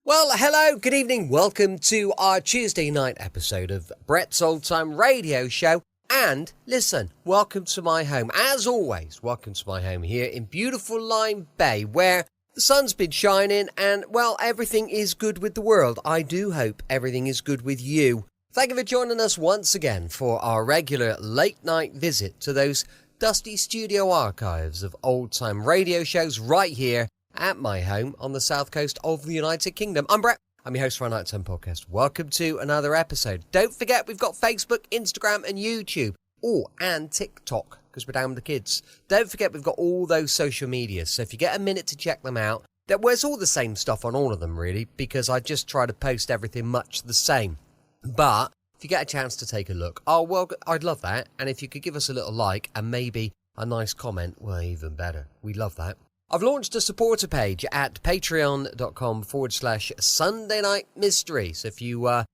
Well, hello, good evening, welcome to our Tuesday night episode of Brett's Old Time Radio Show. And listen, welcome to my home. As always, welcome to my home here in beautiful Lyme Bay, where the sun's been shining and, well, everything is good with the world. I do hope everything is good with you. Thank you for joining us once again for our regular late night visit to those dusty studio archives of old time radio shows right here at my home on the south coast of the United Kingdom. I'm Brett. I'm your host for our Nighttime podcast. Welcome to another episode. Don't forget, we've got Facebook, Instagram and YouTube. Oh, and TikTok, because we're down with the kids. Don't forget, we've got all those social medias. So if you get a minute to check them out, it's all the same stuff on all of them, really, because I just try to post everything much the same. But if you get a chance to take a look, oh, well, I'd love that. And if you could give us a little like and maybe a nice comment, well, even better. We'd love that. I've launched a supporter page at patreon.com/Sunday Night Mystery. So if you want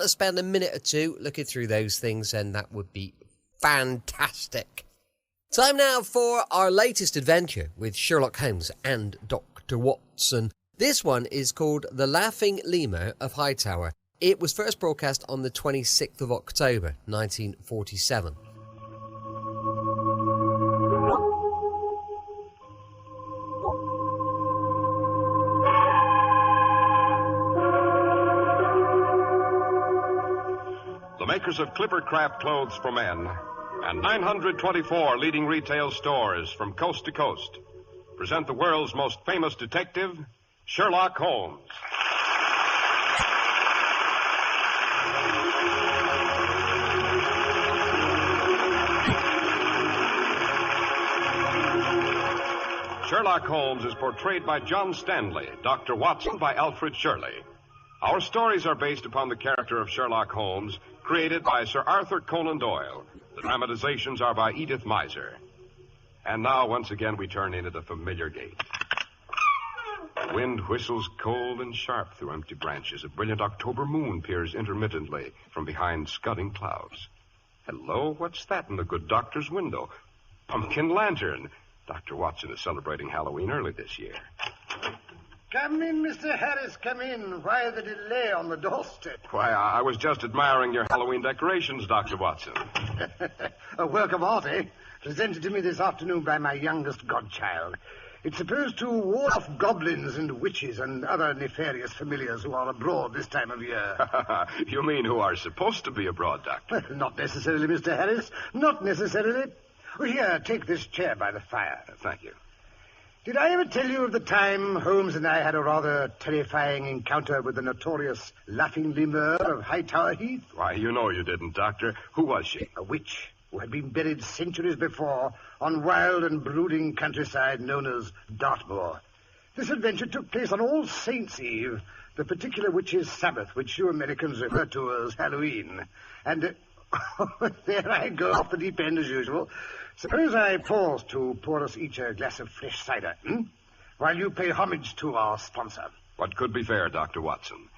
to spend a minute or two looking through those things, then that would be fantastic. Time now for our latest adventure with Sherlock Holmes and Dr. Watson. This one is called The Laughing Lemur of Hightower. It was first broadcast on the 26th of October, 1947. Makers of Clippercraft clothes for men and 924 leading retail stores from coast to coast present the world's most famous detective, Sherlock Holmes. Sherlock Holmes is portrayed by John Stanley, Dr. Watson by Alfred Shirley. Our stories are based upon the character of Sherlock Holmes, created by Sir Arthur Conan Doyle. The dramatizations are by Edith Meiser. And now, once again, we turn into the familiar gate. The wind whistles cold and sharp through empty branches. A brilliant October moon peers intermittently from behind scudding clouds. Hello, what's that in the good doctor's window? Pumpkin lantern. Dr. Watson is celebrating Halloween early this year. Come in, Mr. Harris, come in. Why the delay on the doorstep? Why, I was just admiring your Halloween decorations, Dr. Watson. A work of art, eh? Presented to me this afternoon by my youngest godchild. It's supposed to ward off goblins and witches and other nefarious familiars who are abroad this time of year. You mean who are supposed to be abroad, Doctor? Not necessarily, Mr. Harris. Not necessarily. Here, take this chair by the fire. Thank you. Did I ever tell you of the time Holmes and I had a rather terrifying encounter with the notorious Laughing Lemur of Hightower Heath? Why, you know you didn't, Doctor. Who was she? A witch who had been buried centuries before on wild and brooding countryside known as Dartmoor. This adventure took place on All Saints' Eve, the particular witch's Sabbath, which you Americans refer to as Halloween. And there I go off the deep end as usual. Suppose I pause to pour us each a glass of fresh cider, while you pay homage to our sponsor. What could be fair, Dr. Watson?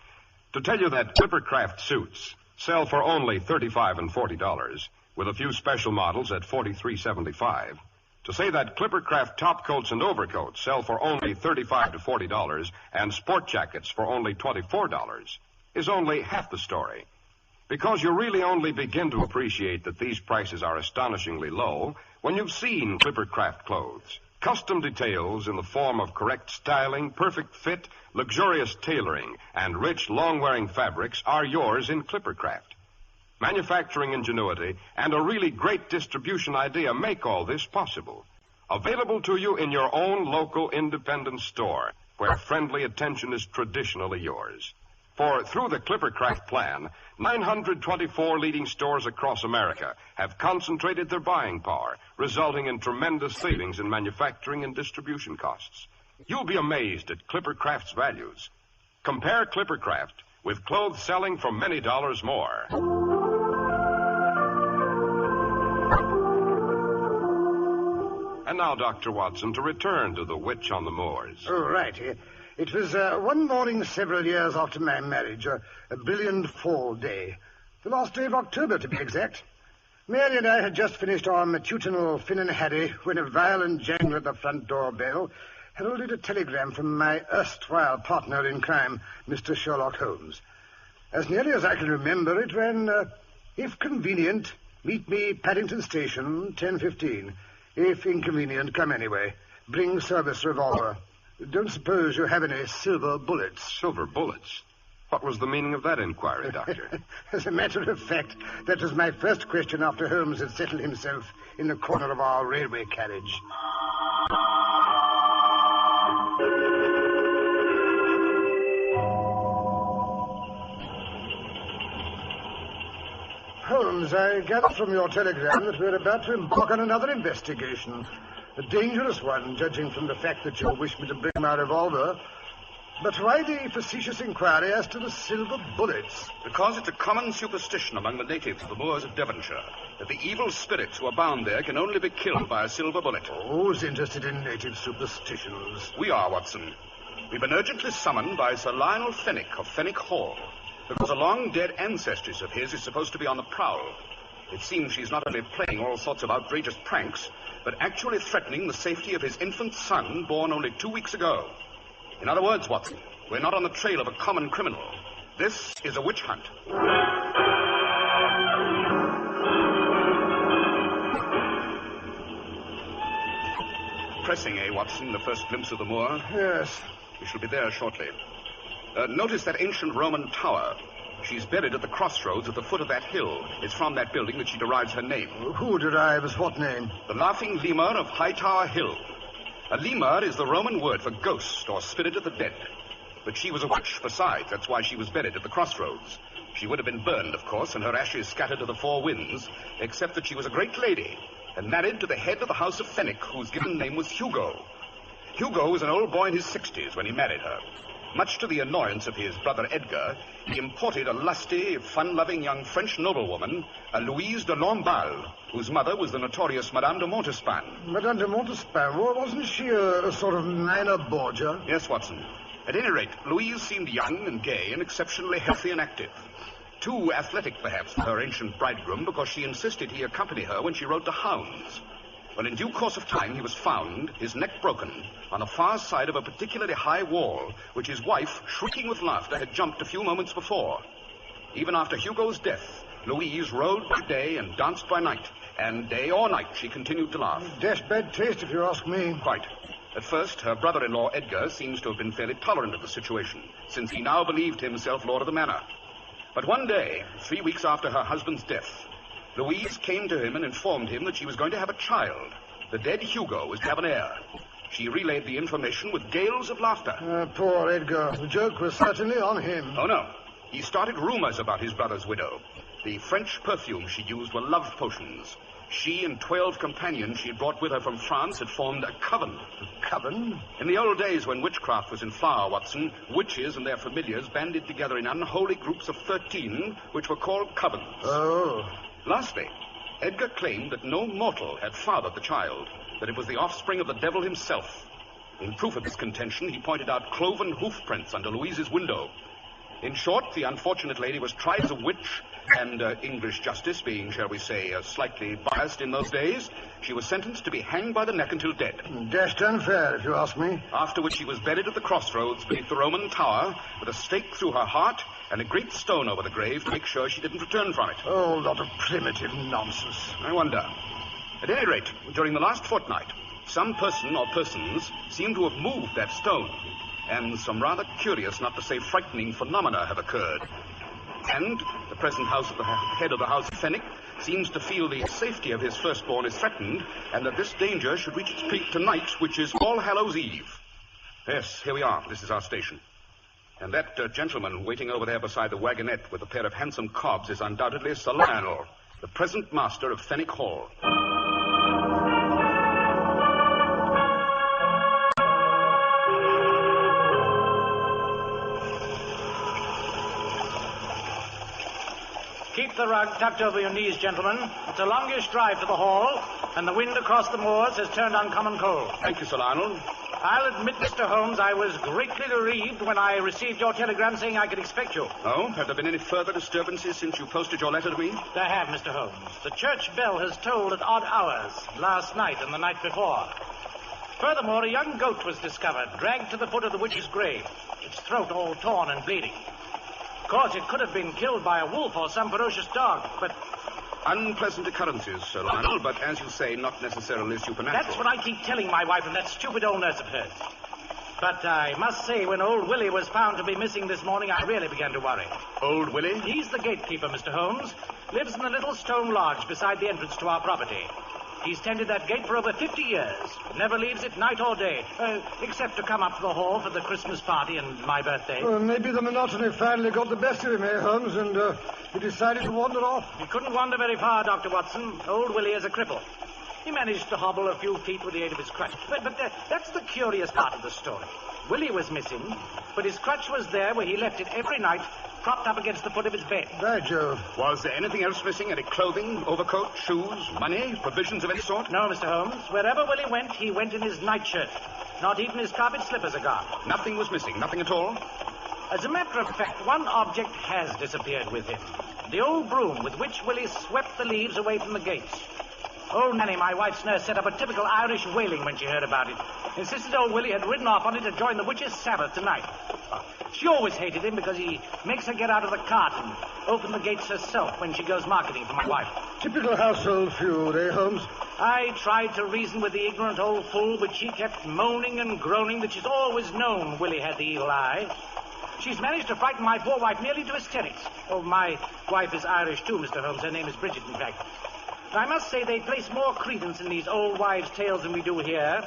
To tell you that Clippercraft suits sell for only $35 and $40, with a few special models at $43.75. To say that Clippercraft top coats and overcoats sell for only $35 to $40 and sport jackets for only $24 is only half the story. Because you really only begin to appreciate that these prices are astonishingly low when you've seen Clippercraft clothes. Custom details in the form of correct styling, perfect fit, luxurious tailoring, and rich, long-wearing fabrics are yours in Clippercraft. Manufacturing ingenuity and a really great distribution idea make all this possible. Available to you in your own local independent store, where friendly attention is traditionally yours. For through the Clippercraft plan, 924 leading stores across America have concentrated their buying power, resulting in tremendous savings in manufacturing and distribution costs. You'll be amazed at Clippercraft's values. Compare Clippercraft with clothes selling for many dollars more. And now, Dr. Watson, to return to the witch on the moors. Oh, right. It was one morning several years after my marriage, a brilliant fall day. The last day of October, to be exact. Mary and I had just finished our matutinal Finn and Harry when a violent jangle at the front door bell heralded a telegram from my erstwhile partner in crime, Mr. Sherlock Holmes. As nearly as I can remember, it ran, if convenient, meet me Paddington Station, 10:15. If inconvenient, come anyway. Bring service revolver. Don't suppose you have any silver bullets. Silver bullets? What was the meaning of that inquiry, Doctor? As a matter of fact, that was my first question after Holmes had settled himself in the corner of our railway carriage. Holmes, I gather from your telegram that we're about to embark on another investigation. A dangerous one, judging from the fact that you wish me to bring my revolver. But why the facetious inquiry as to the silver bullets? Because it's a common superstition among the natives of the moors of Devonshire that the evil spirits who are bound there can only be killed by a silver bullet. Who's interested in native superstitions? We are, Watson. We've been urgently summoned by Sir Lionel Fenwick of Fenwick Hall because a long-dead ancestress of his is supposed to be on the prowl. It seems she's not only playing all sorts of outrageous pranks, but actually threatening the safety of his infant son, born only 2 weeks ago. In other words, Watson, we're not on the trail of a common criminal. This is a witch hunt. Pressing, Watson, the first glimpse of the moor? Yes. We shall be there shortly. Notice that ancient Roman tower. She's buried at the crossroads at the foot of that hill. It's from that building that she derives her name. Who derives what name? The Laughing Lemur of High Tower Hill. A lemur is the Roman word for ghost or spirit of the dead. But she was a witch besides. That's why she was buried at the crossroads. She would have been burned, of course, and her ashes scattered to the four winds, except that she was a great lady and married to the head of the house of Fenwick, whose given name was Hugo. Hugo was an old boy in his 60s when he married her. Much to the annoyance of his brother Edgar, he imported a lusty, fun-loving young French noblewoman, a Louise de Lamballe, whose mother was the notorious Madame de Montespan. Madame de Montespan? Wasn't she a sort of minor Borgia? Yes, Watson. At any rate, Louise seemed young and gay and exceptionally healthy and active. Too athletic, perhaps, for her ancient bridegroom, because she insisted he accompany her when she rode to hounds. Well, in due course of time, he was found, his neck broken, on the far side of a particularly high wall, which his wife, shrieking with laughter, had jumped a few moments before. Even after Hugo's death, Louise rode by day and danced by night, and day or night she continued to laugh. Dash bad taste, if you ask me. Quite. At first, her brother-in-law, Edgar, seems to have been fairly tolerant of the situation, since he now believed himself lord of the manor. But one day, 3 weeks after her husband's death, Louise came to him and informed him that she was going to have a child. The dead Hugo was to have an heir. She relayed the information with gales of laughter. Poor Edgar. The joke was certainly on him. Oh, no. He started rumors about his brother's widow. The French perfumes she used were love potions. She and 12 companions she had brought with her from France had formed a coven. A coven? In the old days when witchcraft was in flower, Watson, witches and their familiars banded together in unholy groups of 13, which were called covens. Oh. Lastly, Edgar claimed that no mortal had fathered the child, that it was the offspring of the devil himself. In proof of this contention, he pointed out cloven hoof prints under Louise's window. In short, the unfortunate lady was tried as a witch, and English justice being, shall we say, slightly biased in those days, she was sentenced to be hanged by the neck until dead. Dashed unfair, if you ask me. After which she was buried at the crossroads beneath the Roman tower, with a stake through her heart and a great stone over the grave to make sure she didn't return from it. Oh, lot of primitive nonsense. I wonder. At any rate, during the last fortnight, some person or persons seem to have moved that stone, and some rather curious, not to say frightening, phenomena have occurred. And the present head of the house of Fenwick seems to feel the safety of his firstborn is threatened, and that this danger should reach its peak tonight, which is All Hallows Eve. Yes, here we are. This is our station. And that gentleman waiting over there beside the wagonette with a pair of handsome cobs is undoubtedly Sir Lionel, the present master of Fenwick Hall. Keep the rug tucked over your knees, gentlemen. It's a longish drive to the hall, and the wind across the moors has turned uncommon cold. Thank you, Sir Lionel. I'll admit, Mr. Holmes, I was greatly bereaved when I received your telegram saying I could expect you. Oh? Have there been any further disturbances since you posted your letter to me? There have, Mr. Holmes. The church bell has tolled at odd hours, last night and the night before. Furthermore, a young goat was discovered, dragged to the foot of the witch's grave, its throat all torn and bleeding. Of course, it could have been killed by a wolf or some ferocious dog, but... Unpleasant occurrences, Sir Lionel, but as you say, not necessarily supernatural. That's what I keep telling my wife and that stupid old nurse of hers. But I must say, when old Willie was found to be missing this morning, I really began to worry. Old Willie? He's the gatekeeper, Mr. Holmes. Lives in the little stone lodge beside the entrance to our property. He's tended that gate for over 50 years. Never leaves it night or day, except to come up to the hall for the Christmas party and my birthday. Well, maybe the monotony finally got the best of him, Holmes, and he decided to wander off. He couldn't wander very far, Dr. Watson. Old Willie is a cripple. He managed to hobble a few feet with the aid of his crutch. But that's the curious part of the story. Willie was missing, but his crutch was there where he left it every night, propped up against the foot of his bed. By Jove. Was there anything else missing? Any clothing, overcoat, shoes, money, provisions of any sort? No, Mr. Holmes. Wherever Willie went, he went in his nightshirt. Not even his carpet slippers are gone. Nothing was missing, nothing at all? As a matter of fact, one object has disappeared with him. The old broom with which Willie swept the leaves away from the gates. Old Nanny, my wife's nurse, set up a typical Irish wailing when she heard about it. Insisted old Willie had ridden off on it to join the witch's Sabbath tonight. She always hated him because he makes her get out of the cart and open the gates herself when she goes marketing for my wife. Typical household feud, Holmes? I tried to reason with the ignorant old fool, but she kept moaning and groaning that she's always known Willie had the evil eye. She's managed to frighten my poor wife nearly to hysterics. Oh, my wife is Irish, too, Mr. Holmes. Her name is Bridget, in fact. I must say they place more credence in these old wives' tales than we do here.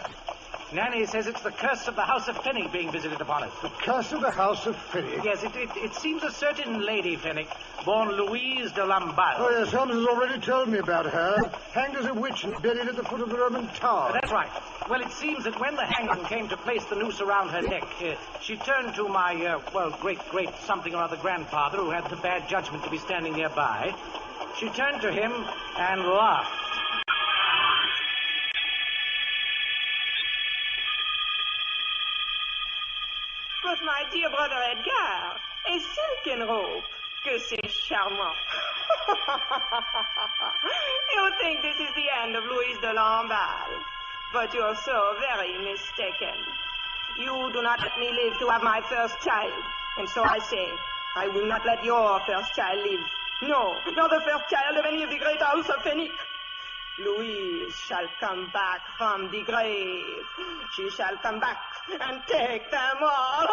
Nanny says it's the curse of the House of Fenwick being visited upon us. The curse of the House of Fenwick? Yes, it seems a certain Lady Fenwick, born Louise de Lamballe. Oh, yes, Holmes has already told me about her. Hanged as a witch and buried at the foot of the Roman Tower. That's right. Well, it seems that when the hangman came to place the noose around her neck, she turned to my, great something or other grandfather, who had the bad judgment to be standing nearby. She turned to him and laughed. But my dear brother Edgar, a silken rope. Que c'est charmant. You think this is the end of Louise de Lamballe, but you're so very mistaken. You do not let me live to have my first child, and so I say, I will not let your first child live. No, not the first child of any of the great house of Fenwick. Louise shall come back from the grave. She shall come back and take them all.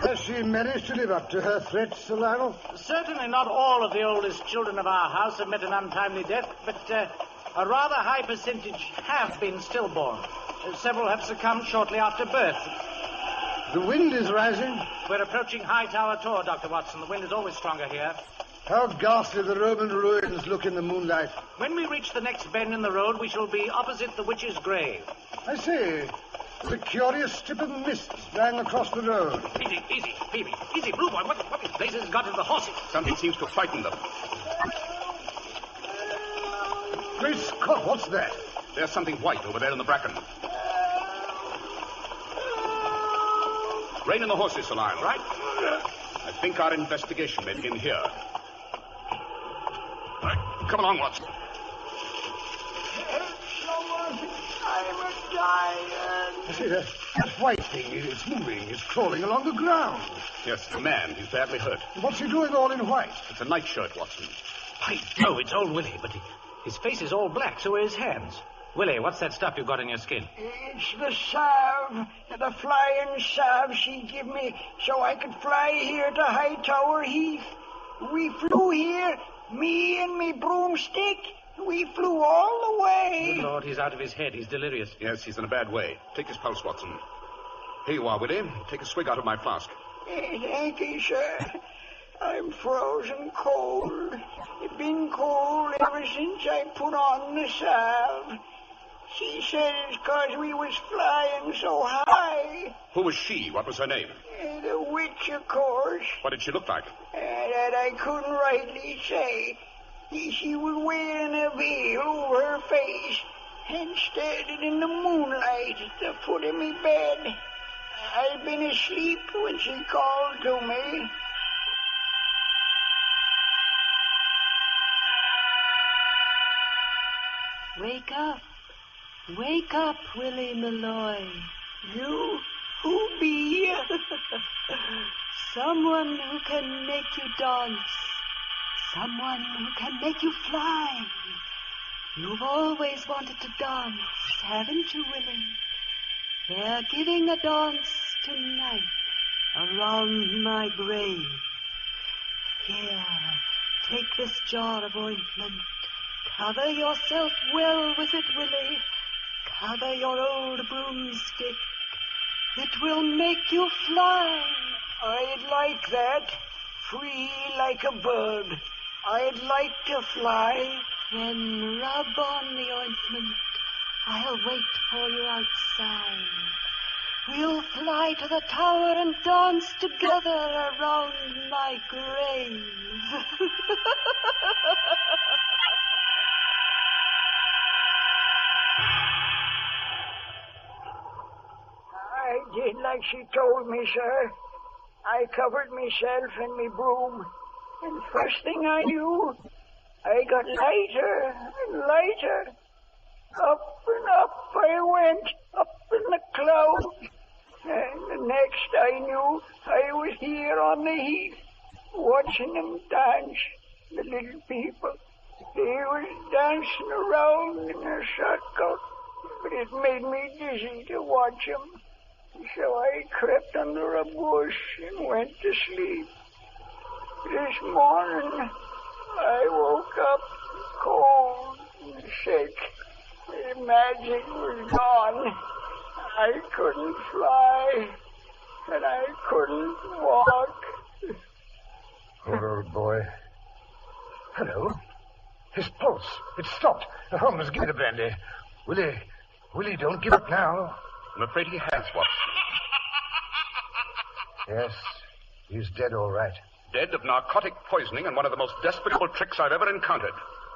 Has she managed to live up to her threats, Sir Lionel? Certainly not all of the oldest children of our house have met an untimely death, but a rather high percentage have been stillborn. Several have succumbed shortly after birth. The wind is rising. We're approaching Hightower Tor, Dr. Watson. The wind is always stronger here. How ghastly the Roman ruins look in the moonlight. When we reach the next bend in the road, we shall be opposite the witch's grave. I say, the curious strip of mist lying across the road. Easy, Phoebe. Easy, Blue Boy. What in blazes has got into the horses? Something seems to frighten them. Great Scott, what's that? There's something white over there in the bracken. Rein in the horses, Sir Lionel. Right. I think our investigation may begin here. Right. Come along, Watson. I'm dying. I see that white thing. It's moving. It's crawling along the ground. Yes, the man. He's badly hurt. What's he doing all in white? It's a nightshirt, Watson. I know it's old Willie, but his face is all black, so are his hands. Willie, what's that stuff you've got in your skin? It's the salve, the flying salve she give me so I could fly here to Hightower Heath. We flew here, me and me broomstick. We flew all the way. Good Lord, he's out of his head. He's delirious. Yes, he's in a bad way. Take his pulse, Watson. Here you are, Willie. Take a swig out of my flask. Thank you, sir. I'm frozen cold. It's been cold ever since I put on the salve. She said it's 'cause we was flying so high. Who was she? What was her name? The witch, of course. What did she look like? That I couldn't rightly say. She was wearing a veil over her face and standing in the moonlight at the foot of me bed. I'd been asleep when she called to me. Wake up. Wake up, Willie Malloy. You? Who be? Someone who can make you dance. Someone who can make you fly. You've always wanted to dance, haven't you, Willie? They're giving a dance tonight around my grave. Here, take this jar of ointment. Cover yourself well with it, Willie. Cover your old broomstick. It will make you fly. I'd like that. Free like a bird. I'd like to fly. Then rub on the ointment. I'll wait for you outside. We'll fly to the tower and dance together around my grave. I did like she told me, sir. I covered myself in me broom, and first thing I knew, I got lighter and lighter. Up and up I went, up in the clouds. And the next I knew, I was here on the heath, watching them dance, the little people. They was dancing around in a circle, but it made me dizzy to watch them. So I crept under a bush and went to sleep. This morning, I woke up cold and sick. The magic was gone. I couldn't fly, and I couldn't walk. Poor old boy. Hello. His pulse. It stopped. Holmes, give me the brandy. Willie, don't give up now. I'm afraid he has, Watson. Yes, he's dead all right. Dead of narcotic poisoning and one of the most despicable tricks I've ever encountered.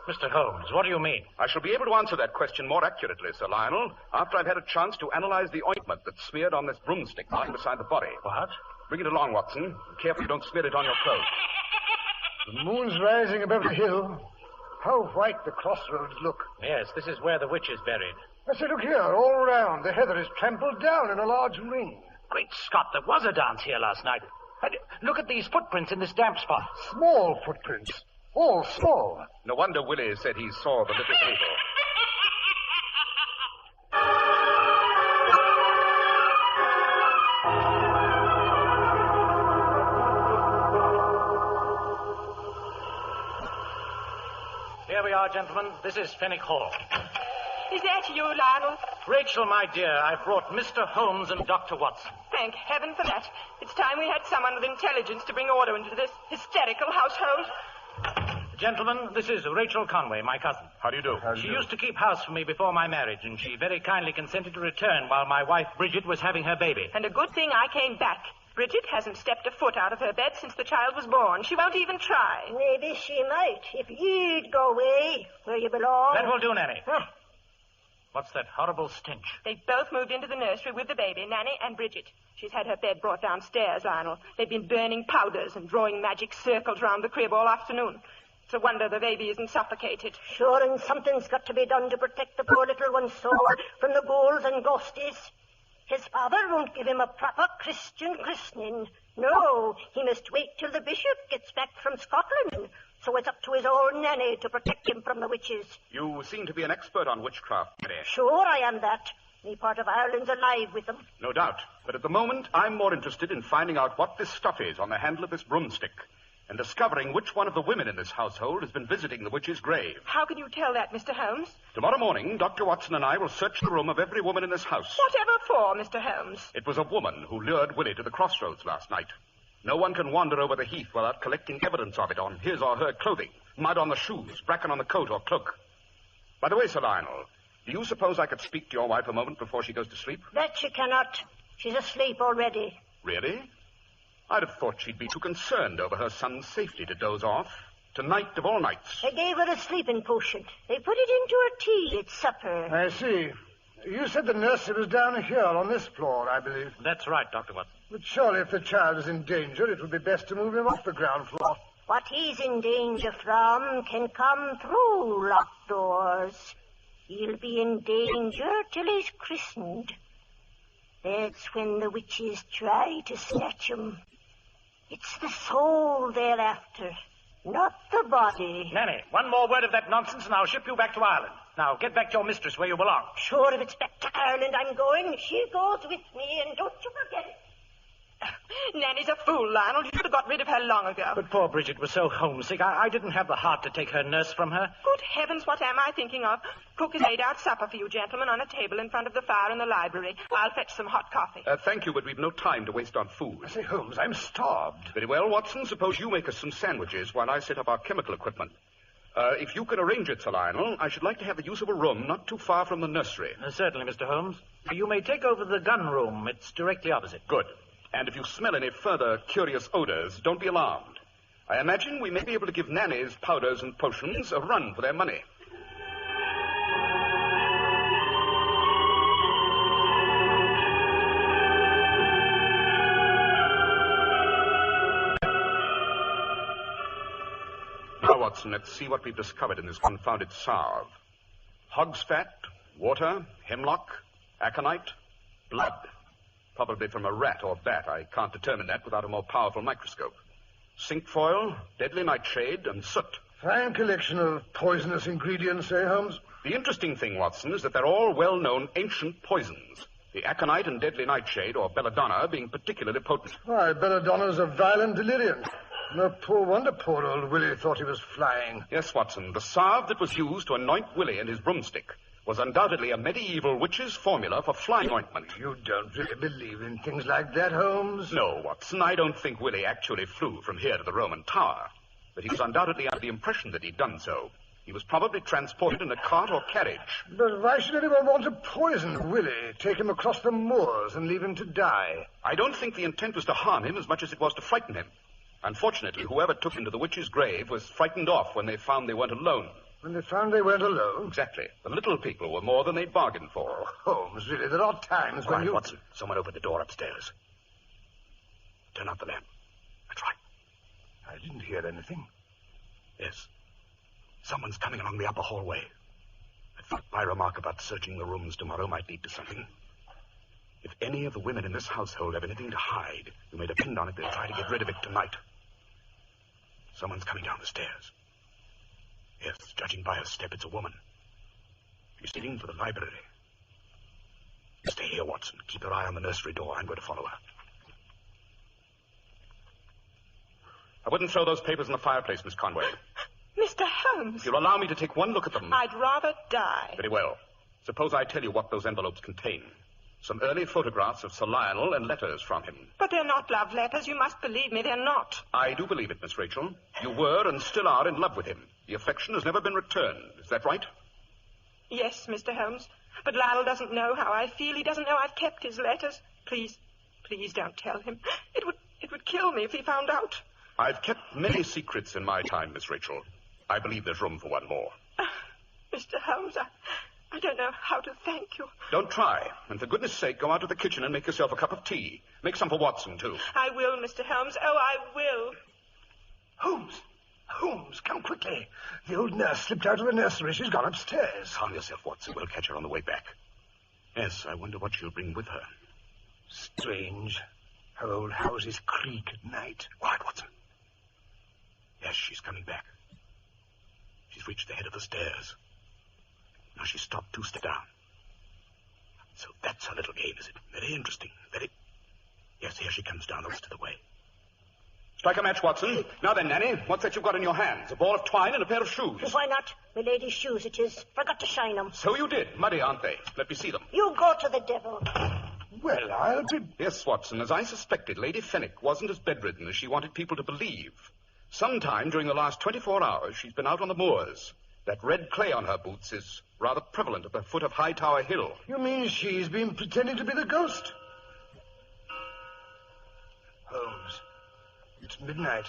Mr. Holmes, what do you mean? I shall be able to answer that question more accurately, Sir Lionel, after I've had a chance to analyze the ointment that's smeared on this broomstick lying beside the body. What? Bring it along, Watson. Careful you don't smear it on your clothes. The moon's rising above the hill. How white the crossroads look. Yes, this is where the witch is buried. I say, look here, all around. The heather is trampled down in a large ring. Great Scott, there was a dance here last night. Look at these footprints in this damp spot. Small footprints. All small. No wonder Willie said he saw the little people. Here we are, gentlemen. This is Fenwick Hall. Is that you, Lionel? Rachel, my dear, I've brought Mr. Holmes and Dr. Watson. Thank heaven for that. It's time we had someone with intelligence to bring order into this hysterical household. Gentlemen, this is Rachel Conway, my cousin. How do you do? She used to keep house for me before my marriage, and she very kindly consented to return while my wife, Bridget, was having her baby. And a good thing I came back. Bridget hasn't stepped a foot out of her bed since the child was born. She won't even try. Maybe she might, if you'd go away where you belong. That will do, Nanny. What's that horrible stench? They've both moved into the nursery with the baby, Nanny and Bridget. She's had her bed brought downstairs, Lionel. They've been burning powders and drawing magic circles round the crib all afternoon. It's a wonder the baby isn't suffocated. Sure, and something's got to be done to protect the poor little one's soul from the ghouls and ghosties. His father won't give him a proper Christian christening. No, he must wait till the bishop gets back from Scotland. So it's up to his old nanny to protect him from the witches. You seem to be an expert on witchcraft, Mary. Sure, I am that. Me part of Ireland's alive with them. No doubt. But at the moment, I'm more interested in finding out what this stuff is on the handle of this broomstick and discovering which one of the women in this household has been visiting the witch's grave. How can you tell that, Mr. Holmes? Tomorrow morning, Dr. Watson and I will search the room of every woman in this house. Whatever for, Mr. Holmes? It was a woman who lured Willie to the crossroads last night. No one can wander over the heath without collecting evidence of it on his or her clothing, mud on the shoes, bracken on the coat or cloak. By the way, Sir Lionel, do you suppose I could speak to your wife a moment before she goes to sleep? That she cannot. She's asleep already. Really? I'd have thought she'd be too concerned over her son's safety to doze off. Tonight of all nights. They gave her a sleeping potion. They put it into her tea at supper. I see. You said the nursery was down here on this floor, I believe. That's right, Dr. Watson. But surely if the child is in danger, it would be best to move him off the ground floor. What he's in danger from can come through locked doors. He'll be in danger till he's christened. That's when the witches try to snatch him. It's the soul they're after, not the body. Nanny, one more word of that nonsense and I'll ship you back to Ireland. Now, get back to your mistress where you belong. Sure, if it's back to Ireland I'm going, she goes with me, and don't you forget it. Nanny's a fool, Lionel. You should have got rid of her long ago. But poor Bridget was so homesick. I didn't have the heart to take her nurse from her. Good heavens, what am I thinking of? Cook has laid out supper for you gentlemen on a table in front of the fire in the library. I'll fetch some hot coffee. Thank you, but we've no time to waste on food. I say, Holmes, I'm starved. Very well, Watson. Suppose you make us some sandwiches while I set up our chemical equipment. If you can arrange it, Sir Lionel, I should like to have the use of a room not too far from the nursery. Certainly, Mr. Holmes. You may take over the gun room. It's directly opposite. Good. And if you smell any further curious odors, don't be alarmed. I imagine we may be able to give Nanny's powders and potions a run for their money. Now, Watson, let's see what we've discovered in this confounded salve. Hog's fat, water, hemlock, aconite, blood. Probably from a rat or bat. I can't determine that without a more powerful microscope. Cinquefoil, deadly nightshade, and soot. Fine collection of poisonous ingredients, eh, Holmes? The interesting thing, Watson, is that they're all well-known ancient poisons. The aconite and deadly nightshade, or belladonna, being particularly potent. Why, belladonna's a violent delirium. No wonder poor old Willie thought he was flying. Yes, Watson, the salve that was used to anoint Willie and his broomstick was undoubtedly a medieval witch's formula for flying ointment. You don't really believe in things like that, Holmes? No, Watson, I don't think Willie actually flew from here to the Roman Tower. But he was undoubtedly under the impression that he'd done so. He was probably transported in a cart or carriage. But why should anyone want to poison Willie, take him across the moors and leave him to die? I don't think the intent was to harm him as much as it was to frighten him. Unfortunately, whoever took him to the witch's grave was frightened off when they found they weren't alone. When they found they weren't alone? Exactly. The little people were more than they'd bargained for. Oh, Holmes, really, there are times when Quiet, you... Watson. Someone opened the door upstairs. Turn out the lamp. That's right. I didn't hear anything. Yes. Someone's coming along the upper hallway. I thought my remark about searching the rooms tomorrow might lead to something. If any of the women in this household have anything to hide, you may depend on it they'll try to get rid of it tonight. Someone's coming down the stairs. Yes, judging by her step, it's a woman. She's heading for the library. Stay here, Watson. Keep your eye on the nursery door. I'm going to follow her. I wouldn't throw those papers in the fireplace, Miss Conway. Mr. Holmes. If you'll allow me to take one look at them. I'd rather die. Very well. Suppose I tell you what those envelopes contain. Some early photographs of Sir Lionel and letters from him. But they're not love letters. You must believe me, they're not. I do believe it, Miss Rachel. You were and still are in love with him. The affection has never been returned. Is that right? Yes, Mr. Holmes. But Lionel doesn't know how I feel. He doesn't know I've kept his letters. Please don't tell him. It would kill me if he found out. I've kept many secrets in my time, Miss Rachel. I believe there's room for one more. Mr. Holmes, I don't know how to thank you. Don't try. And for goodness sake, go out to the kitchen and make yourself a cup of tea. Make some for Watson, too. I will, Mr. Holmes. Oh, I will. Holmes, come quickly. The old nurse slipped out of the nursery. She's gone upstairs. Calm yourself, Watson. We'll catch her on the way back. Yes, I wonder what she'll bring with her. Strange. How old houses creak at night. Quiet, Watson. Yes, she's coming back. She's reached the head of the stairs. Now she's stopped 2 steps down. So that's her little game, is it? Very interesting. Very... Yes, here she comes down the rest of the way. Strike a match, Watson. Now then, Nanny, what's that you've got in your hands? A ball of twine and a pair of shoes. Why not? My lady's shoes it is. Forgot to shine 'em. So you did. Muddy, aren't they? Let me see them. You go to the devil. Well, I'll be... Yes, Watson, as I suspected, Lady Fenwick wasn't as bedridden as she wanted people to believe. Sometime during the last 24 hours, she's been out on the moors. That red clay on her boots is rather prevalent at the foot of Hightower Hill. You mean she's been pretending to be the ghost? Holmes, it's midnight.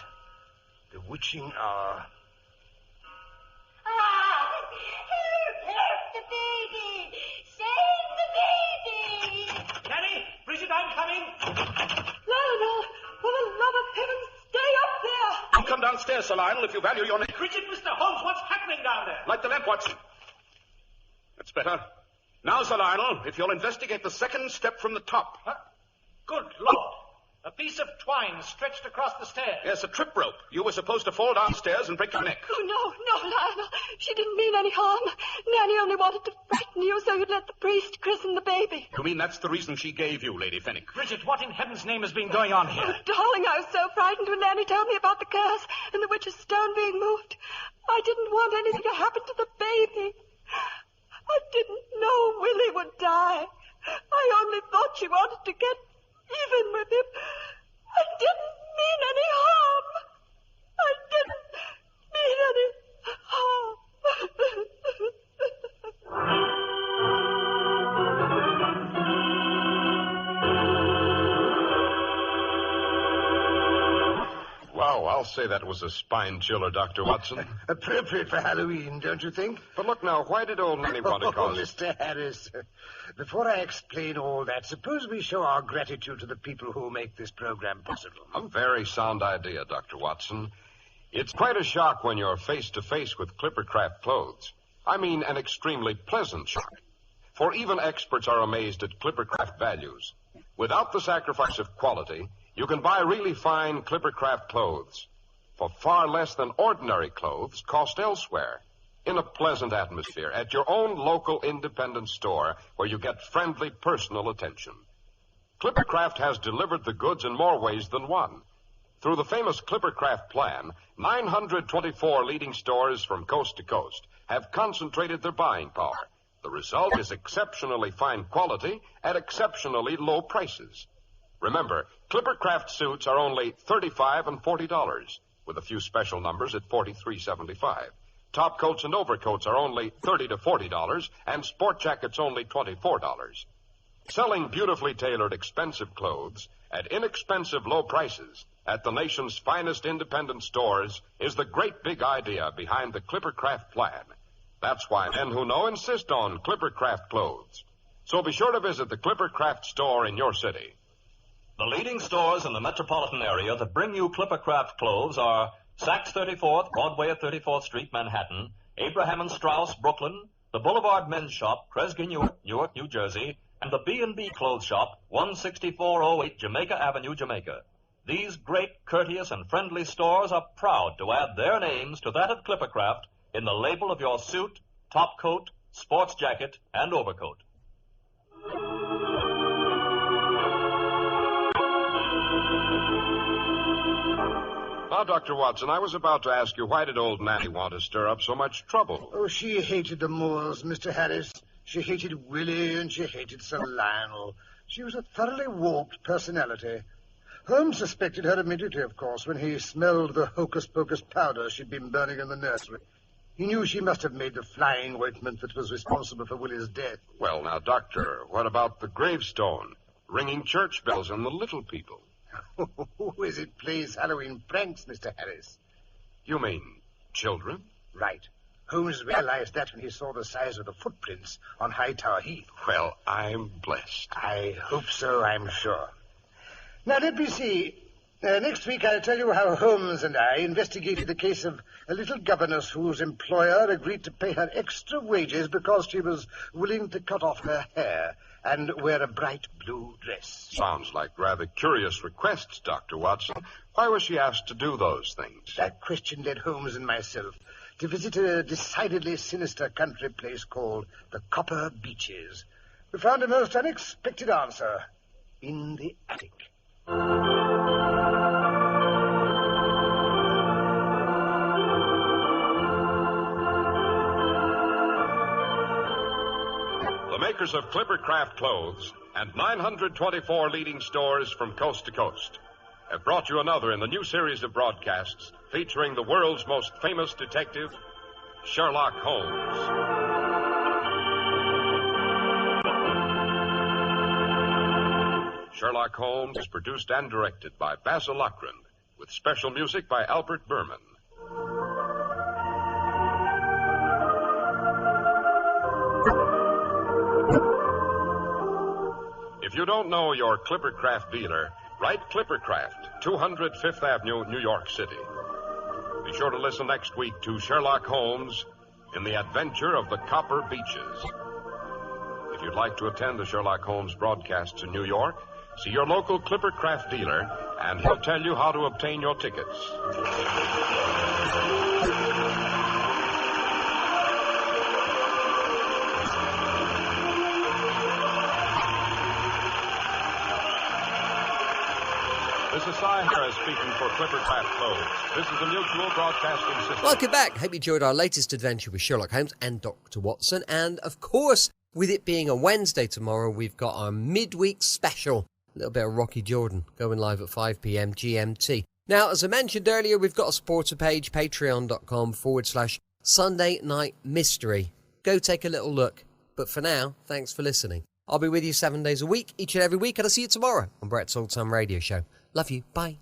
The witching hour. Help the baby! Save the baby! Nanny! Bridget, I'm coming! Lionel, for the love of heaven, stay up there! You come downstairs, Sir Lionel, if you value your name. Bridget, Mr. Holmes, what's happening down there? Light the lamp, Watson. That's better. Now, Sir Lionel, if you'll investigate the second step from the top. Huh? Good Lord. A piece of twine stretched across the stairs. Yes, a trip rope. You were supposed to fall downstairs and break your neck. Oh, no, Lionel. She didn't mean any harm. Nanny only wanted to frighten you so you'd let the priest christen the baby. You mean that's the reason she gave you, Lady Fenwick? Bridget, what in heaven's name has been going on here? Oh, darling, I was so frightened when Nanny told me about the curse and the witch's stone being moved. I didn't want anything to happen to the baby. I didn't know Willie would die. I only thought she wanted to get even with him. I didn't mean any harm. I didn't mean any harm. Wow, I'll say that was a spine chiller, Dr. Watson. Appropriate for Halloween, don't you think? But look now, why did old Nanny want to cause... Mr. Harris, before I explain all that, suppose we show our gratitude to the people who make this program possible. A very sound idea, Dr. Watson. It's quite a shock when you're face to face with Clippercraft clothes. I mean, an extremely pleasant shock. For even experts are amazed at Clippercraft values. Without the sacrifice of quality, you can buy really fine Clippercraft clothes for far less than ordinary clothes cost elsewhere, in a pleasant atmosphere at your own local independent store where you get friendly personal attention. Clippercraft has delivered the goods in more ways than one. Through the famous Clippercraft plan, 924 leading stores from coast to coast have concentrated their buying power. The result is exceptionally fine quality at exceptionally low prices. Remember, Clippercraft suits are only $35 and $40, with a few special numbers at $43.75. Top coats and overcoats are only $30 to $40, and sport jackets only $24. Selling beautifully tailored, expensive clothes at inexpensive low prices at the nation's finest independent stores is the great big idea behind the Clippercraft plan. That's why men who know insist on Clippercraft clothes. So be sure to visit the Clippercraft store in your city. The leading stores in the metropolitan area that bring you Clippercraft clothes are Saks 34th, Broadway at 34th Street, Manhattan, Abraham and Straus, Brooklyn, the Boulevard Men's Shop, Kresge, Newark, New Jersey, and the B&B Clothes Shop, 16408 Jamaica Avenue, Jamaica. These great, courteous, and friendly stores are proud to add their names to that of Clippercraft in the label of your suit, top coat, sports jacket, and overcoat. Now, Dr. Watson, I was about to ask you, why did old Nanny want to stir up so much trouble? Oh, she hated the Moors, Mr. Harris. She hated Willie and she hated Sir Lionel. She was a thoroughly warped personality. Holmes suspected her immediately, of course, when he smelled the hocus-pocus powder she'd been burning in the nursery. He knew she must have made the flying ointment that was responsible for Willie's death. Well, now, Doctor, what about the gravestone, ringing church bells, and the little people? Who is it plays Halloween pranks, Mr. Harris? You mean children? Right. Holmes realized that when he saw the size of the footprints on Hightower Heath. Well, I'm blessed. I hope so, I'm sure. Now, let me see. Next week I'll tell you how Holmes and I investigated the case of a little governess whose employer agreed to pay her extra wages because she was willing to cut off her hair and wear a bright blue dress. Sounds like rather curious requests, Dr. Watson. Why was she asked to do those things? That question led Holmes and myself to visit a decidedly sinister country place called the Copper Beeches. We found a most unexpected answer in the attic. The makers of Clippercraft clothes and 924 leading stores from coast to coast have brought you another in the new series of broadcasts featuring the world's most famous detective, Sherlock Holmes. Sherlock Holmes is produced and directed by Basil Loughrane, with special music by Albert Berman. If you don't know your Clippercraft dealer, write Clippercraft, 200 Fifth Avenue, New York City. Be sure to listen next week to Sherlock Holmes in the Adventure of the Copper Beeches. If you'd like to attend the Sherlock Holmes broadcasts in New York, see your local Clipper Craft dealer, and he'll tell you how to obtain your tickets. This is Cy Harris speaking for Clipper Craft Clothes. This is a mutual broadcasting system. Welcome back. Hope you enjoyed our latest adventure with Sherlock Holmes and Dr. Watson. And, of course, with it being a Wednesday tomorrow, we've got our midweek special. A little bit of Rocky Jordan going live at 5 p.m. GMT. Now, as I mentioned earlier, we've got a supporter page, patreon.com/Sunday Night Mystery. Go take a little look. But for now, thanks for listening. I'll be with you 7 days a week, each and every week, and I'll see you tomorrow on Brett's Old Time Radio Show. Love you. Bye.